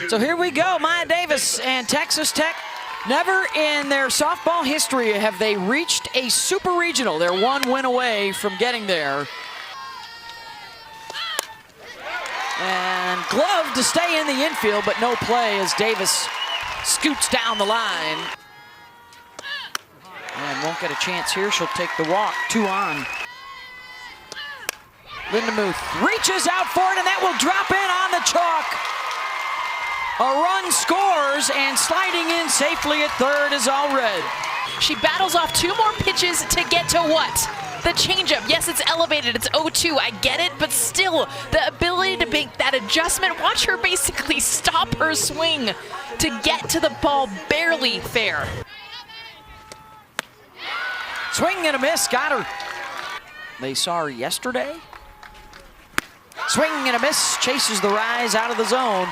So here we go, Maya Davis and Texas Tech. Never in their softball history have they reached a super regional. They're one win away from getting there. And glove to stay in the infield, but no play as Davis scoots down the line. And won't get a chance here. She'll take the walk, 2 on. Lindemuth reaches out for it, and that will drop in on the chalk. A run scores, and sliding in safely at third is Allred. She battles off 2 more pitches to get to what? The changeup. Yes, it's elevated. It's 0-2. I get it, but still, the ability to make that adjustment. Watch her basically stop her swing to get to the ball. Barely fair. Swing and a miss. Got her. They saw her yesterday. Swing and a miss. Chases the rise out of the zone.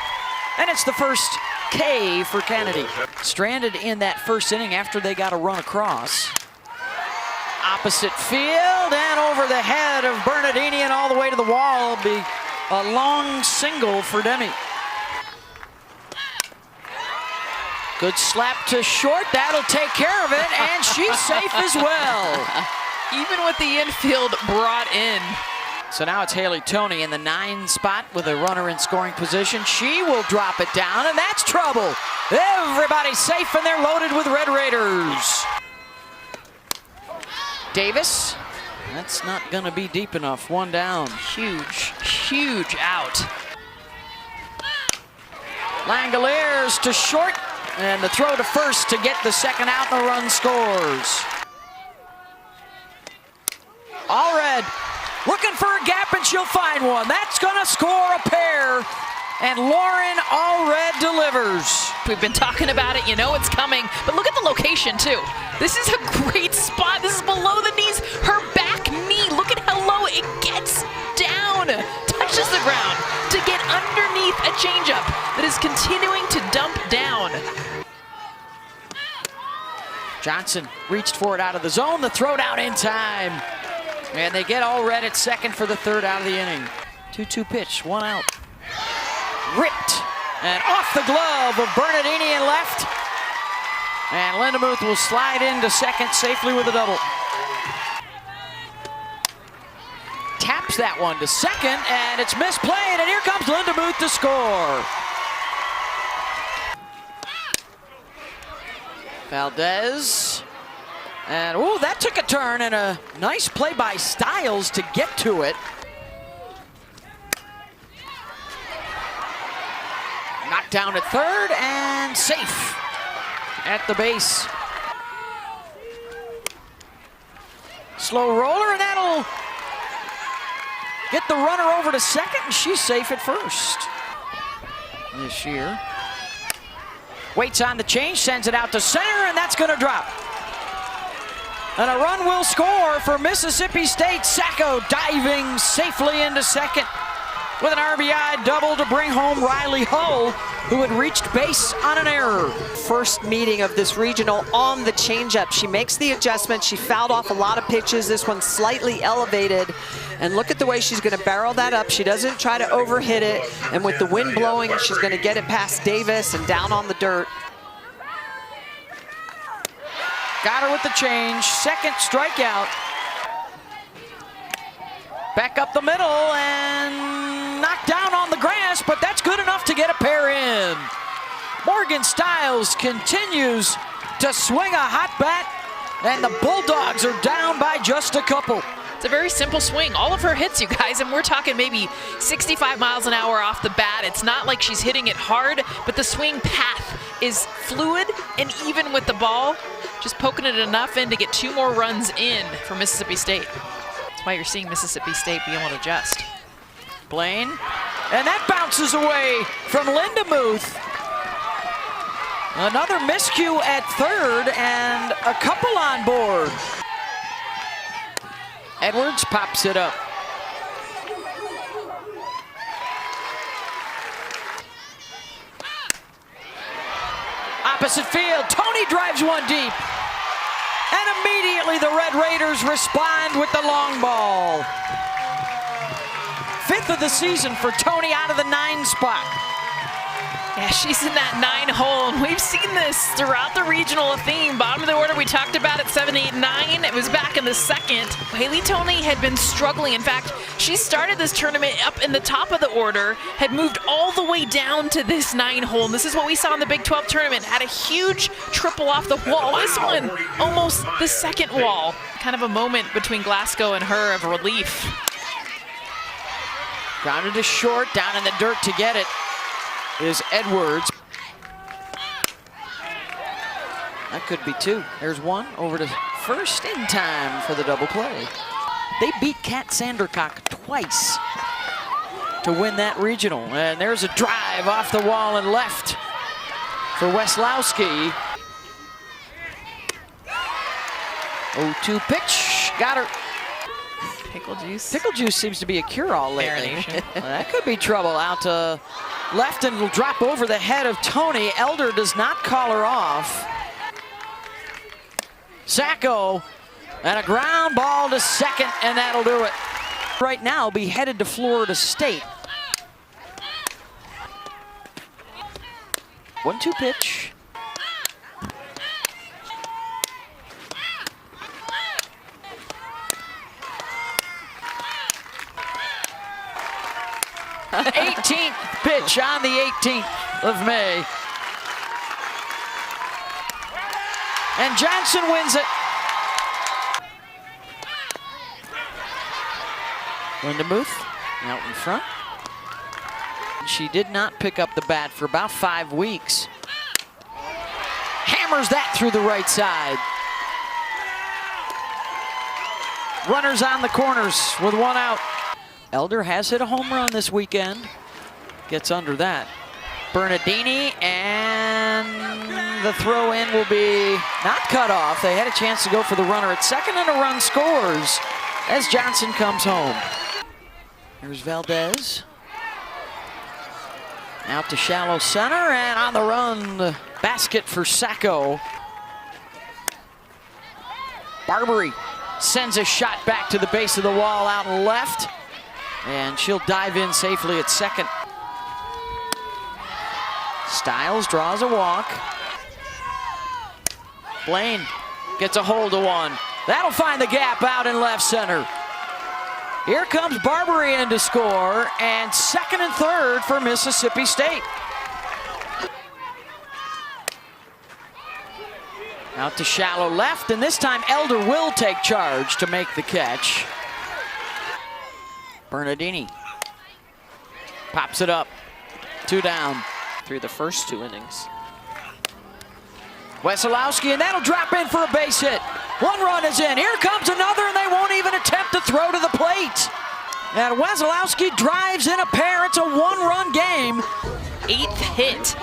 And it's the first K for Kennedy. Stranded in that first inning after they got a run across. Opposite field and over the head of Bernardini and all the way to the wall. Will be a long single for Demi. Good slap to short. That'll take care of it, and she's safe as well. Even with the infield brought in. So now it's Haley Toney in the 9 spot with a runner in scoring position. She will drop it down, and that's trouble. Everybody's safe, and they're loaded with Red Raiders. Davis, that's not going to be deep enough. 1 down. Huge, huge out. Langoliers to short, and the throw to first to get the second out, and the run scores. Allred looking for a gap, and she'll find one. That's gonna score a pair, and Lauren Allred delivers. We've been talking about it, you know it's coming, but look at the location too. This is a great spot. This is below the knees, her back knee. Look at how low it gets down, touches the ground to get underneath a changeup that is continuing to dump down. Johnson reached for it out of the zone, the throw down in time. And they get Allred at second for the 3rd out of the inning. 2-2 pitch, 1 out. Ripped, and off the glove of Bernardini in left. And Lindemuth will slide into second safely with a double. Taps that one to second, and it's misplayed, and here comes Lindemuth to score. Valdez. And, oh, that took a turn, and a nice play by Stiles to get to it. Knocked down at third, and safe at the base. Slow roller, and that'll get the runner over to second, and she's safe at first this year. Waits on the change, sends it out to center, and that's going to drop. And a run will score for Mississippi State. Sacco diving safely into second with an RBI double to bring home Riley Hull, who had reached base on an error. First meeting of this regional on the changeup. She makes the adjustment. She fouled off a lot of pitches. This one's slightly elevated. And look at the way she's going to barrel that up. She doesn't try to overhit it. And with the wind blowing, she's going to get it past Davis and down on the dirt. Got her with the change, second strikeout. Back up the middle and knocked down on the grass, but that's good enough to get a pair in. Morgan Stiles continues to swing a hot bat, and the Bulldogs are down by just a couple. It's a very simple swing. All of her hits, you guys, and we're talking maybe 65 miles an hour off the bat. It's not like she's hitting it hard, but the swing path is fluid, and even with the ball, just poking it enough in to get 2 more runs in for Mississippi State. That's why you're seeing Mississippi State be able to adjust. Blaine, and that bounces away from Lindemuth. Another miscue at third, and a couple on board. Edwards pops it up. Opposite field, Toney drives one deep. And immediately the Red Raiders respond with the long ball. 5th of the season for Toney out of the 9 spot. Yeah, she's in that 9-hole, and we've seen this throughout the regional theme. Bottom of the order, we talked about it, 7, 8, 9. It was back in the second. Haley Toney had been struggling. In fact, she started this tournament up in the top of the order, had moved all the way down to this 9-hole. And this is what we saw in the Big 12 tournament. Had a huge triple off the wall. This one, almost the second wall. Kind of a moment between Glasgow and her of relief. Grounded to short, down in the dirt to get it is Edwards. That could be two. There's one over to first in time for the double play. They beat Kat Sandercock twice to win that regional. And there's a drive off the wall and left for Weslowski. 0-2 pitch, got her. Pickle juice. Pickle juice seems to be a cure-all lately. Marination. That could be trouble. Out to left and will drop over the head of Toney. Elder does not call her off. Sacco and a ground ball to second, and that'll do it. Right now, be headed to Florida State. 1-2 pitch. The 18th pitch on the 18th of May. And Johnson wins it. Linda Booth out in front. She did not pick up the bat for about 5 weeks. Hammers that through the right side. Runners on the corners with one out. Elder has hit a home run this weekend. Gets under that. Bernardini, and the throw in will be not cut off. They had a chance to go for the runner at second, and a run scores as Johnson comes home. Here's Valdez. Out to shallow center, and on the run, the basket for Sacco. Barbary sends a shot back to the base of the wall out and left. And she'll dive in safely at second. Stiles draws a walk. Blaine gets a hold of one. That'll find the gap out in left center. Here comes Barbary in to score, and second and third for Mississippi State. Out to shallow left, and this time Elder will take charge to make the catch. Bernardini pops it up, 2 down. Through the first 2 innings. Wesolowski, and that'll drop in for a base hit. 1 run is in. Here comes another, and they won't even attempt to throw to the plate. And Wesolowski drives in a pair. It's a 1-run game. 8th hit.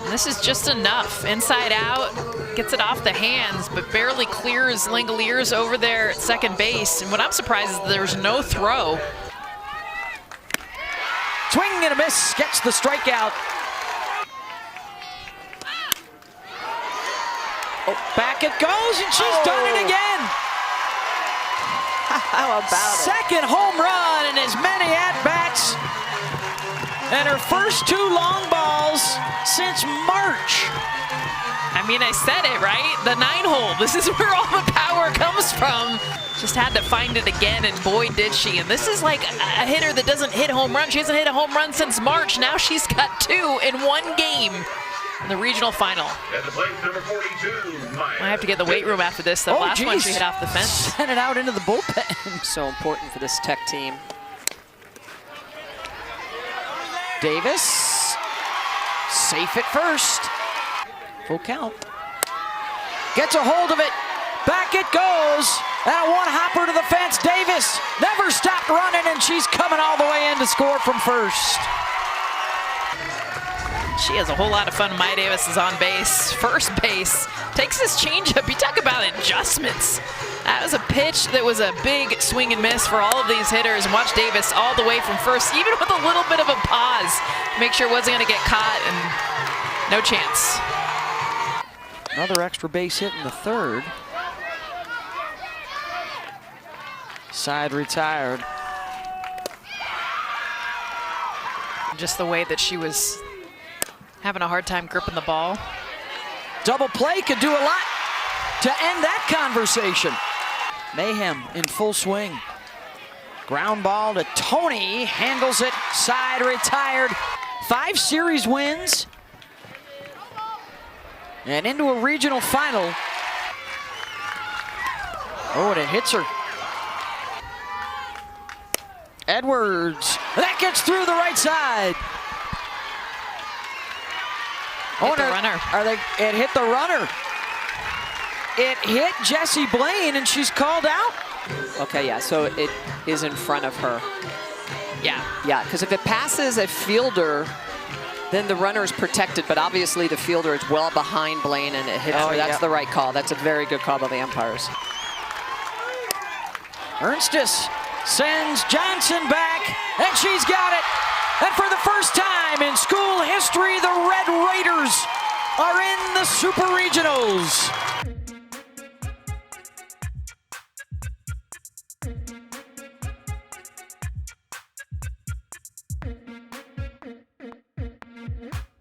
And this is just enough. Inside out, gets it off the hands, but barely clears Langoliers over there at second base. And what I'm surprised is there's no throw. Swing and a miss, gets the strikeout. Oh, back it goes, and she's done it again. How about it? Second home run in as many at-bats. And her first 2 long balls since March. I mean, I said it, right? The 9-hole. This is where all the power comes from. Just had to find it again, and boy, did she. And this is like a hitter that doesn't hit home runs. She hasn't hit a home run since March. Now she's got 2 in 1 game in the regional final. At the plate, number 42, I have to get the weight room after this. The last one she hit off the fence. Sent it out into the bullpen. So important for this Tech team. Davis, safe at first. Full count. Gets a hold of it. Back it goes. And a 1-hopper to the fence. Davis never stopped running, and she's coming all the way in to score from first. She has a whole lot of fun. Maya Davis is on base. First base. Takes his changeup. You talk about adjustments. That was a pitch that was a big swing and miss for all of these hitters. And watch Davis all the way from first, even with a little bit of a pause. Make sure it wasn't going to get caught, and no chance. Another extra base hit in the third. Side retired. Just the way that she was Having a hard time gripping the ball. Double play could do a lot to end that conversation. Mayhem in full swing. Ground ball to Tony, handles it, side retired. 5 series wins. And into a regional final. Oh, and it hits her. Edwards, that gets through the right side. Hit the runner. It hit the runner. It hit Jessie Blaine, and she's called out. Okay, yeah, so it is in front of her. Yeah. Yeah, because if it passes a fielder, then the runner is protected, but obviously the fielder is well behind Blaine, and it hits her. That's the right call. That's a very good call by the umpires. Ernstis sends Johnson back, and she's got it. And for the first time in school history, the Red Raiders are in the Super Regionals.